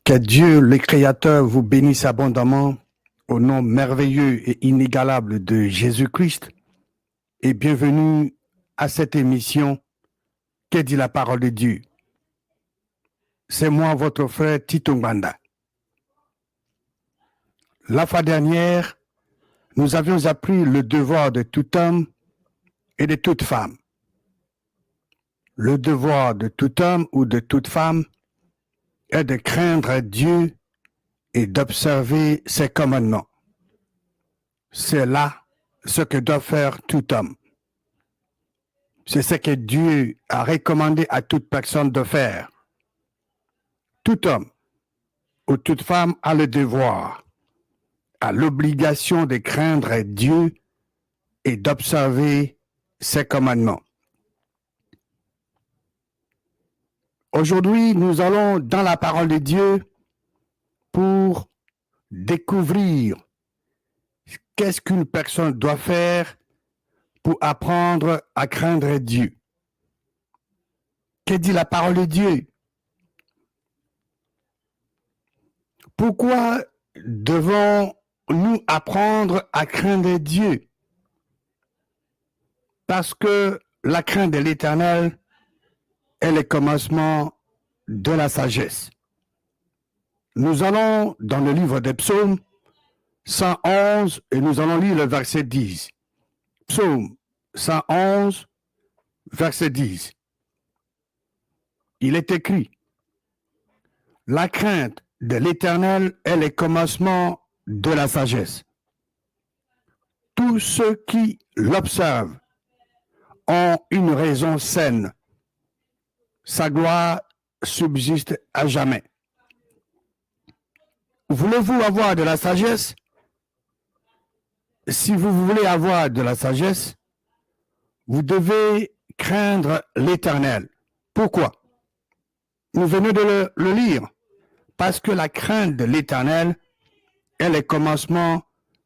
Que Dieu, le Créateur, vous bénisse abondamment au nom merveilleux et inégalable de Jésus-Christ et bienvenue à cette émission que dit la parole de Dieu. C'est moi, votre frère Tito Mbanda. La fois dernière, nous avions appris le devoir de tout homme et de toute femme. Le devoir de tout homme ou de toute femme est de craindre Dieu et d'observer ses commandements. C'est là ce que doit faire tout homme. C'est ce que Dieu a recommandé à toute personne de faire. Tout homme ou toute femme a le devoir, a l'obligation de craindre Dieu et d'observer ses commandements. Aujourd'hui, nous allons dans la parole de Dieu pour découvrir qu'est-ce qu'une personne doit faire pour apprendre à craindre Dieu. Que dit la parole de Dieu? Pourquoi devons-nous apprendre à craindre Dieu? Parce que la crainte de l'Éternel est le commencement de la sagesse. Nous allons dans le livre des Psaumes 111 et nous allons lire le verset 10. Psaume 111, verset 10. Il est écrit: la crainte de l'Éternel est le commencement de la sagesse. Tous ceux qui l'observent ont une raison saine. Sa gloire subsiste à jamais. Voulez-vous avoir de la sagesse? Si vous voulez avoir de la sagesse, vous devez craindre l'Éternel. Pourquoi? Nous venons de le lire. Parce que la crainte de l'Éternel est le commencement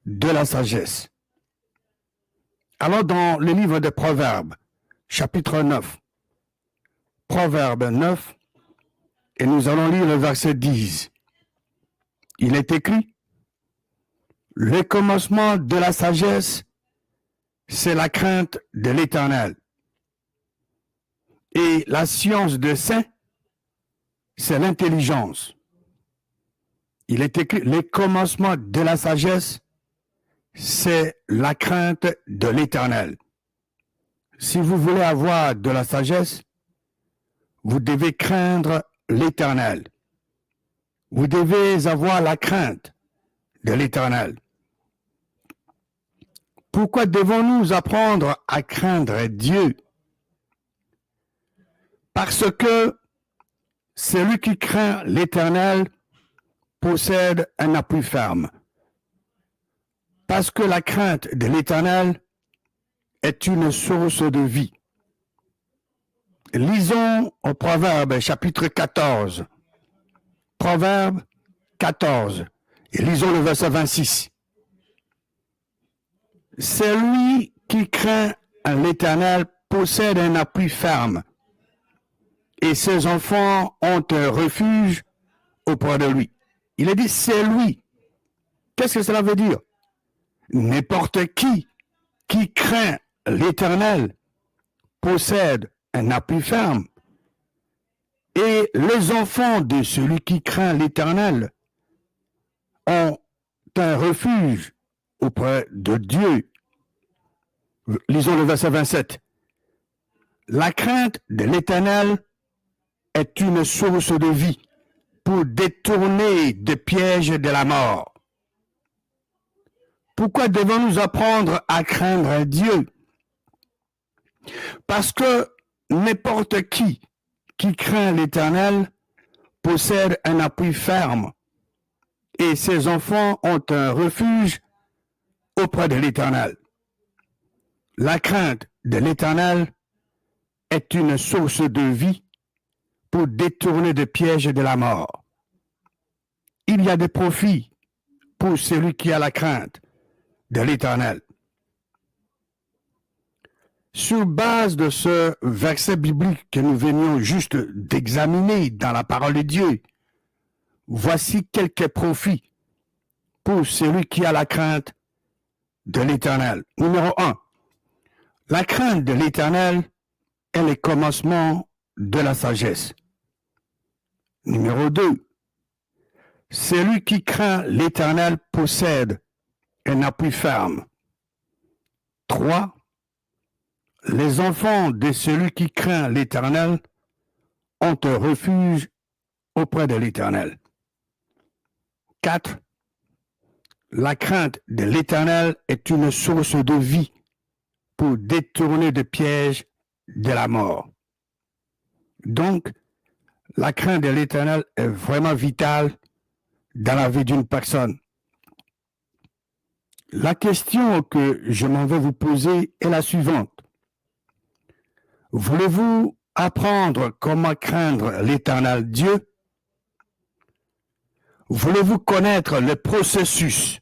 de la sagesse. Alors dans le livre de Proverbes, chapitre 9, Proverbe 9, et nous allons lire le verset 10. Il est écrit: le commencement de la sagesse, c'est la crainte de l'Éternel. Et la science de saint, c'est l'intelligence. Il est écrit: le commencement de la sagesse, c'est la crainte de l'Éternel. Si vous voulez avoir de la sagesse, vous devez craindre l'Éternel. Vous devez avoir la crainte de l'Éternel. Pourquoi devons-nous apprendre à craindre Dieu? Parce que celui qui craint l'Éternel possède un appui ferme. Parce que la crainte de l'Éternel est une source de vie. Lisons au Proverbe chapitre 14. Proverbe 14. Et lisons le verset 26. Celui qui craint l'Éternel possède un appui ferme, et ses enfants ont un refuge auprès de lui. Il est dit c'est lui. Qu'est-ce que cela veut dire? N'importe qui craint l'Éternel possède un appui ferme. Et les enfants de celui qui craint l'Éternel ont un refuge auprès de Dieu. Lisons le verset 27. La crainte de l'Éternel est une source de vie pour détourner des pièges de la mort. Pourquoi devons-nous apprendre à craindre Dieu? Parce que n'importe qui craint l'Éternel possède un appui ferme et ses enfants ont un refuge auprès de l'Éternel. La crainte de l'Éternel est une source de vie pour détourner des pièges de la mort. Il y a des profits pour celui qui a la crainte de l'Éternel. Sur base de ce verset biblique que nous venions juste d'examiner dans la parole de Dieu, voici quelques profits pour celui qui a la crainte de l'Éternel. Numéro 1, la crainte de l'Éternel est le commencement de la sagesse. Numéro 2, celui qui craint l'Éternel possède un appui ferme. 3, les enfants de celui qui craint l'Éternel ont un refuge auprès de l'Éternel. 4, la crainte de l'Éternel est une source de vie pour détourner des pièges de la mort. Donc, la crainte de l'Éternel est vraiment vitale dans la vie d'une personne. La question que je m'en vais vous poser est la suivante. Voulez-vous apprendre comment craindre l'Éternel Dieu? Voulez-vous connaître le processus,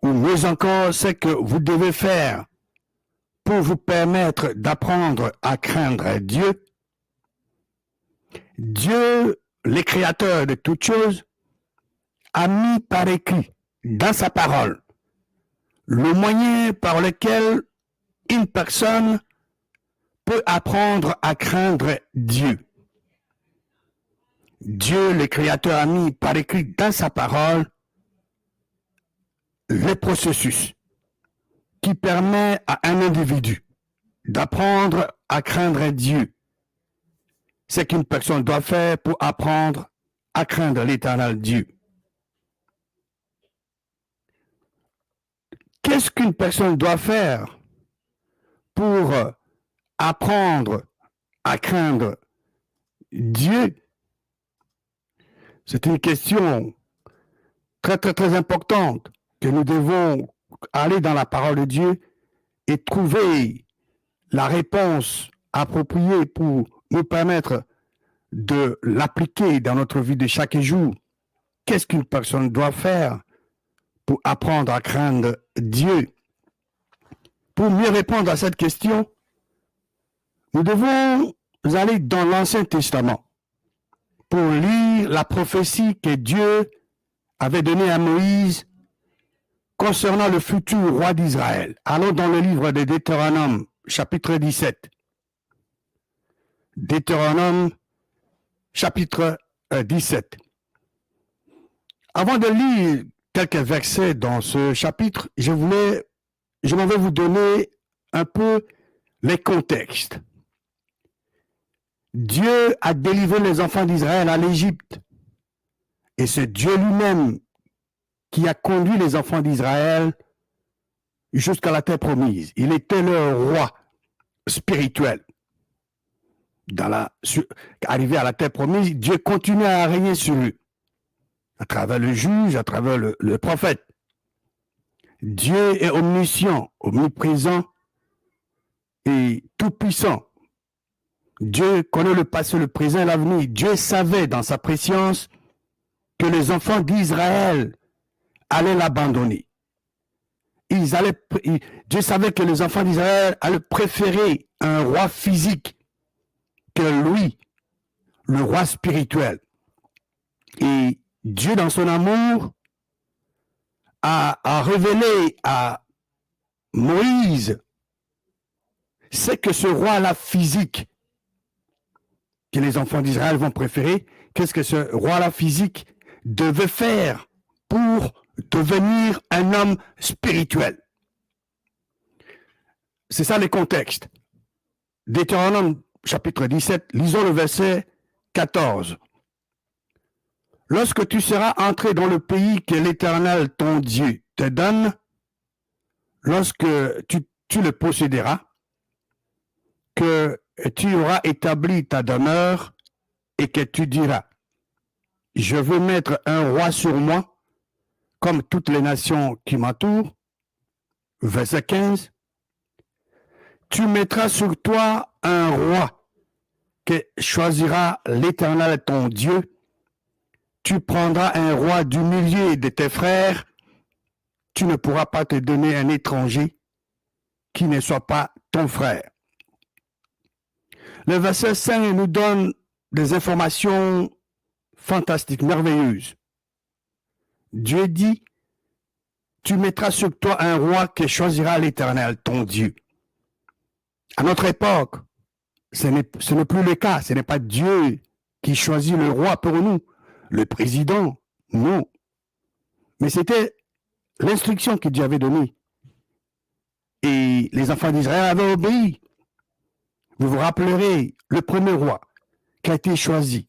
ou mieux encore, ce que vous devez faire pour vous permettre d'apprendre à craindre Dieu? Dieu, le créateur de toutes choses, a mis par écrit dans sa parole le moyen par lequel une personne peut apprendre à craindre Dieu. Dieu, le Créateur, a mis par écrit dans sa parole le processus qui permet à un individu d'apprendre à craindre Dieu. C'est qu'une personne doit faire pour apprendre à craindre l'Éternel Dieu. Qu'est-ce qu'une personne doit faire pour apprendre à craindre Dieu? C'est une question très, très, très importante que nous devons aller dans la parole de Dieu et trouver la réponse appropriée pour nous permettre de l'appliquer dans notre vie de chaque jour. Qu'est-ce qu'une personne doit faire pour apprendre à craindre Dieu? Pour mieux répondre à cette question, nous devons aller dans l'Ancien Testament pour lire la prophétie que Dieu avait donnée à Moïse concernant le futur roi d'Israël. Allons dans le livre de Deutéronome, chapitre 17. Deutéronome, chapitre 17. Avant de lire quelques versets dans ce chapitre, je m'en vais vous donner un peu les contextes. Dieu a délivré les enfants d'Israël à l'Égypte. Et c'est Dieu lui-même qui a conduit les enfants d'Israël jusqu'à la terre promise. Il était leur roi spirituel. Arrivé à la terre promise, Dieu continuait à régner sur eux, à travers le juge, à travers le prophète. Dieu est omniscient, omniprésent et tout-puissant. Dieu connaît le passé, le présent et l'avenir. Dieu savait dans sa préscience que les enfants d'Israël allaient l'abandonner. Dieu savait que les enfants d'Israël allaient préférer un roi physique que lui, le roi spirituel. Et Dieu, dans son amour, a révélé à Moïse ce que ce roi-là physique que les enfants d'Israël vont préférer, qu'est-ce que ce roi-là physique devait faire pour devenir un homme spirituel. C'est ça le contexte. Deutéronome chapitre 17, lisons le verset 14. Lorsque tu seras entré dans le pays que l'Éternel, ton Dieu, te donne, lorsque tu le posséderas, que tu auras établi ta demeure et que tu diras, je veux mettre un roi sur moi, comme toutes les nations qui m'entourent. Verset 15. Tu mettras sur toi un roi que choisira l'Éternel ton Dieu. Tu prendras un roi du milieu de tes frères. Tu ne pourras pas te donner un étranger qui ne soit pas ton frère. Le verset 5 nous donne des informations fantastique, merveilleuse. Dieu dit, tu mettras sur toi un roi qui choisira l'Éternel, ton Dieu. À notre époque, ce n'est plus le cas. Ce n'est pas Dieu qui choisit le roi pour nous, le président, non. Mais c'était l'instruction que Dieu avait donnée. Et les enfants d'Israël avaient obéi. Vous vous rappellerez le premier roi qui a été choisi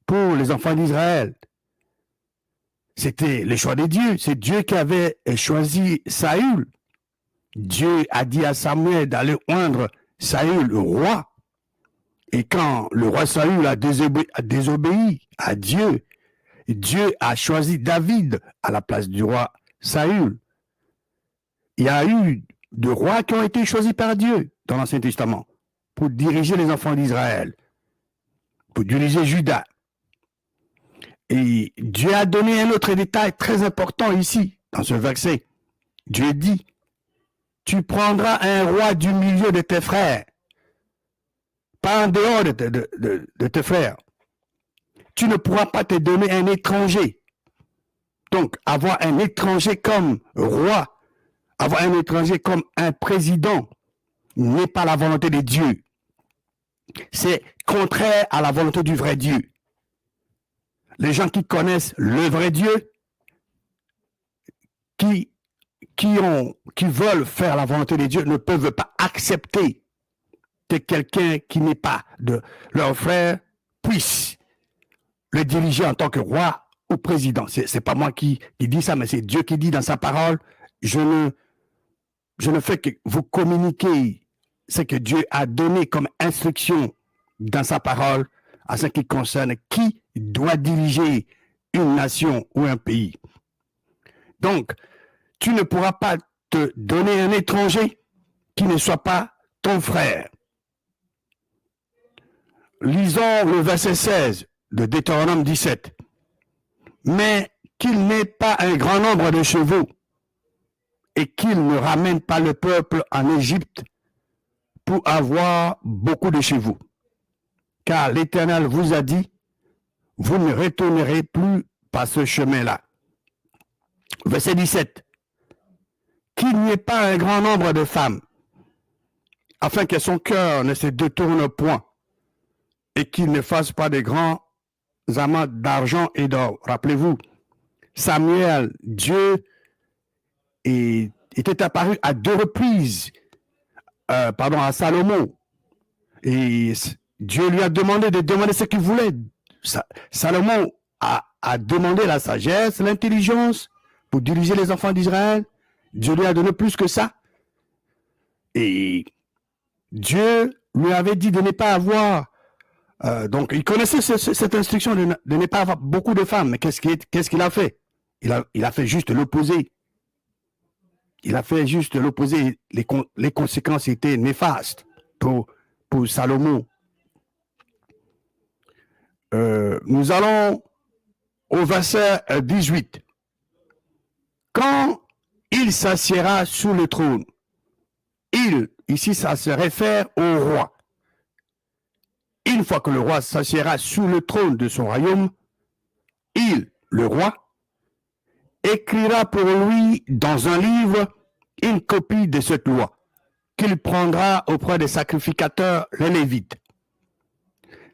pour les enfants d'Israël. C'était le choix de Dieu. C'est Dieu qui avait choisi Saül. Dieu a dit à Samuel d'aller oindre Saül roi. Et quand le roi Saül a désobéi à Dieu, Dieu a choisi David à la place du roi Saül. Il y a eu de rois qui ont été choisis par Dieu dans l'Ancien Testament pour diriger les enfants d'Israël, pour diriger Juda. Et Dieu a donné un autre détail très important ici, dans ce verset. Dieu dit, tu prendras un roi du milieu de tes frères, pas en dehors de tes frères. Tu ne pourras pas te donner un étranger. Donc, avoir un étranger comme roi, avoir un étranger comme un président, n'est pas la volonté de Dieu. C'est contraire à la volonté du vrai Dieu. Les gens qui connaissent le vrai Dieu, qui veulent faire la volonté de Dieu, ne peuvent pas accepter que quelqu'un qui n'est pas de leur frère puisse le diriger en tant que roi ou président. C'est pas moi qui dis ça, mais c'est Dieu qui dit dans sa parole. Je ne fais que vous communiquer ce que Dieu a donné comme instruction dans sa parole à ce qui concerne qui doit diriger une nation ou un pays. Donc, tu ne pourras pas te donner un étranger qui ne soit pas ton frère. Lisons le verset 16 de Deutéronome 17. Mais qu'il n'ait pas un grand nombre de chevaux et qu'il ne ramène pas le peuple en Égypte pour avoir beaucoup de chevaux. Car l'Éternel vous a dit, vous ne retournerez plus par ce chemin-là. Verset 17. Qu'il n'y ait pas un grand nombre de femmes, afin que son cœur ne se détourne point, et qu'il ne fasse pas de grands amas d'argent et d'or. Rappelez-vous, Samuel, Dieu était apparu à 2 reprises, à Salomon. Et Dieu lui a demandé de demander ce qu'il voulait. Salomon a demandé la sagesse, l'intelligence pour diriger les enfants d'Israël. Dieu lui a donné plus que ça. Et Dieu lui avait dit de ne pas avoir... donc, il connaissait cette instruction de ne pas avoir beaucoup de femmes. Mais qu'est-ce qu'il a fait? Il a fait juste l'opposé. Il a fait juste l'opposé. Les conséquences étaient néfastes pour Salomon. Nous allons au verset 18. Quand il s'assiera sous le trône, ici ça se réfère au roi. Une fois que le roi s'assiera sous le trône de son royaume, le roi, écrira pour lui dans un livre une copie de cette loi qu'il prendra auprès des sacrificateurs, les Lévites.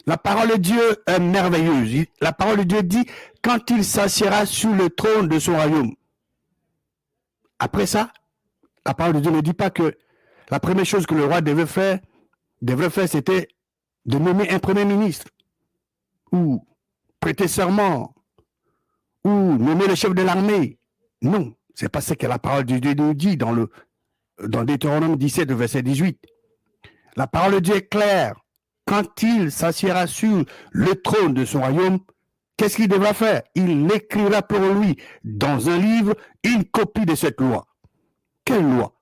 La parole de Dieu est merveilleuse. La parole de Dieu dit, quand il s'assiera sous le trône de son royaume. Après ça, la parole de Dieu ne dit pas que la première chose que le roi devrait faire, c'était de nommer un premier ministre, ou prêter serment, ou nommer le chef de l'armée. Non, c'est pas ce que la parole de Dieu nous dit dans Deutéronome 17, verset 18. La parole de Dieu est claire. Quand il s'assiera sur le trône de son royaume, qu'est-ce qu'il devra faire? Il écrira pour lui dans un livre une copie de cette loi. Quelle loi?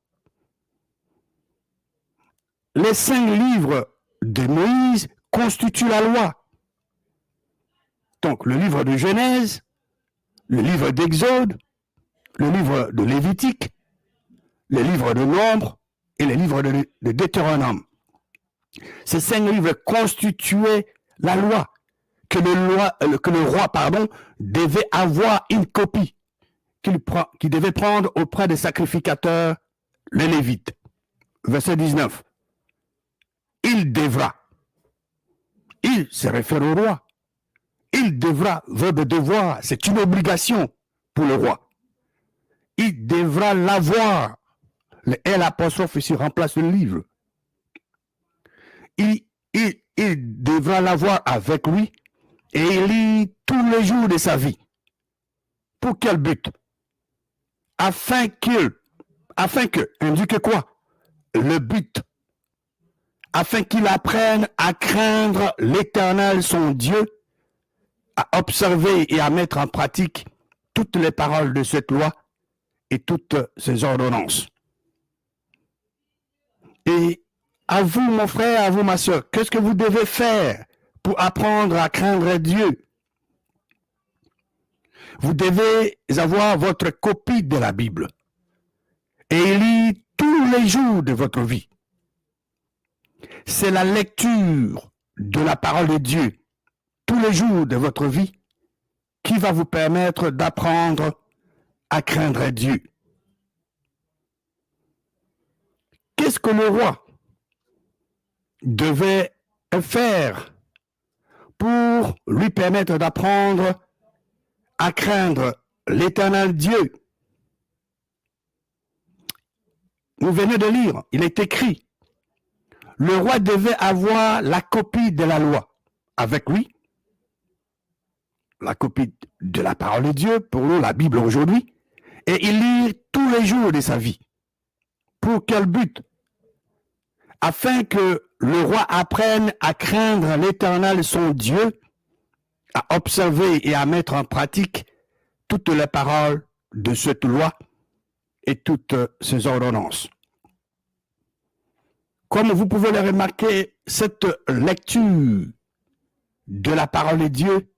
Les 5 livres de Moïse constituent la loi. Donc, le livre de Genèse, le livre d'Exode, le livre de Lévitique, le livre de Nombre et le livre de Deutéronome. Ces 5 livres constituaient la loi que le roi, devait avoir une copie qu'il devait prendre auprès des sacrificateurs, les Lévites. Verset 19. Il devra. Il se réfère au roi. Il devra, verbe devoir, c'est une obligation pour le roi. Il devra l'avoir. Le L apostrophe ici remplace le livre. Il devra l'avoir avec lui et il lit tous les jours de sa vie. Pour quel but? Afin que, indique quoi? Le but. Afin qu'il apprenne à craindre l'Éternel, son Dieu, à observer et à mettre en pratique toutes les paroles de cette loi et toutes ses ordonnances. Et à vous, mon frère, à vous, ma soeur, qu'est-ce que vous devez faire pour apprendre à craindre Dieu? Vous devez avoir votre copie de la Bible et lire tous les jours de votre vie. C'est la lecture de la parole de Dieu tous les jours de votre vie qui va vous permettre d'apprendre à craindre Dieu. Qu'est-ce que le roi devait faire pour lui permettre d'apprendre à craindre l'Éternel Dieu? Vous venez de lire, il est écrit, le roi devait avoir la copie de la loi avec lui, la copie de la parole de Dieu, pour nous la Bible aujourd'hui, et il lit tous les jours de sa vie. Pour quel but? Afin que le roi apprenne à craindre l'Éternel, son Dieu, à observer et à mettre en pratique toutes les paroles de cette loi et toutes ses ordonnances. Comme vous pouvez le remarquer, cette lecture de la parole de Dieu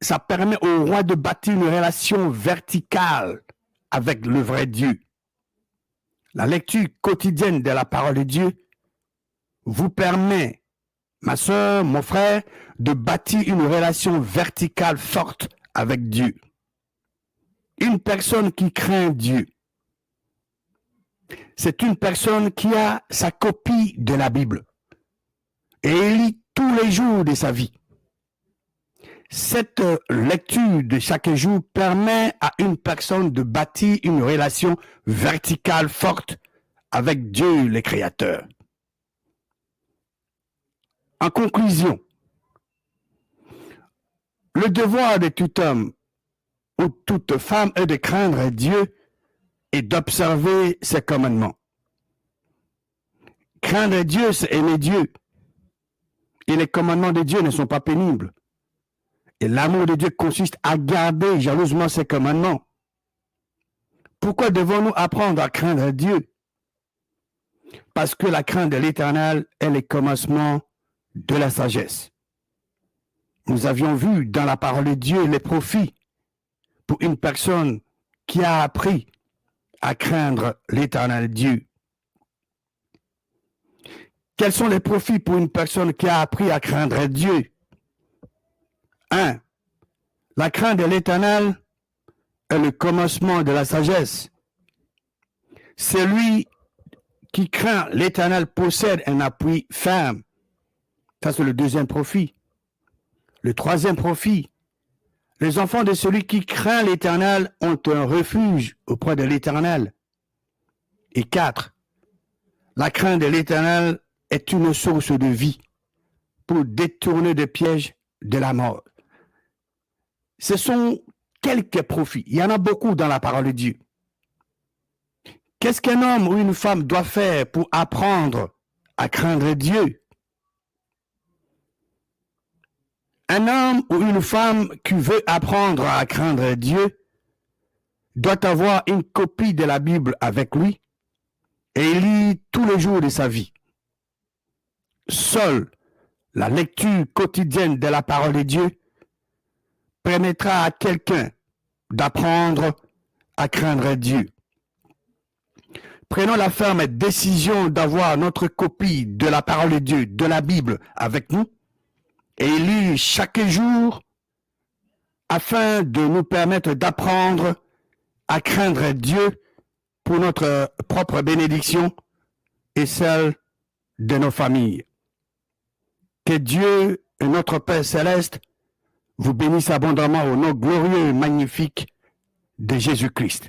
ça permet au roi de bâtir une relation verticale avec le vrai Dieu. La lecture quotidienne de la parole de Dieu vous permet, ma soeur, mon frère, de bâtir une relation verticale forte avec Dieu. Une personne qui craint Dieu, c'est une personne qui a sa copie de la Bible et il lit tous les jours de sa vie. Cette lecture de chaque jour permet à une personne de bâtir une relation verticale forte avec Dieu le Créateur. En conclusion, le devoir de tout homme ou toute femme est de craindre Dieu et d'observer ses commandements. Craindre Dieu, c'est aimer Dieu. Et les commandements de Dieu ne sont pas pénibles. Et l'amour de Dieu consiste à garder jalousement ses commandements. Pourquoi devons-nous apprendre à craindre Dieu? Parce que la crainte de l'Éternel est le commencement de la sagesse. Nous avions vu dans la parole de Dieu les profits pour une personne qui a appris à craindre l'Éternel Dieu. Quels sont les profits pour une personne qui a appris à craindre Dieu? 1. La crainte de l'Éternel est le commencement de la sagesse. Celui qui craint l'Éternel possède un appui ferme. Ça, c'est le deuxième profit. Le troisième profit, les enfants de celui qui craint l'Éternel ont un refuge auprès de l'Éternel. Et 4. La crainte de l'Éternel est une source de vie pour détourner des pièges de la mort. Ce sont quelques profits. Il y en a beaucoup dans la parole de Dieu. Qu'est-ce qu'un homme ou une femme doit faire pour apprendre à craindre Dieu? Un homme ou une femme qui veut apprendre à craindre Dieu doit avoir une copie de la Bible avec lui et il lit tous les jours de sa vie. Seule la lecture quotidienne de la parole de Dieu permettra à quelqu'un d'apprendre à craindre Dieu. prenons la ferme décision d'avoir notre copie de la parole de Dieu, de la Bible avec nous, et lire chaque jour afin de nous permettre d'apprendre à craindre Dieu pour notre propre bénédiction et celle de nos familles. Que Dieu, notre Père céleste, vous bénisse abondamment au nom glorieux et magnifique de Jésus-Christ.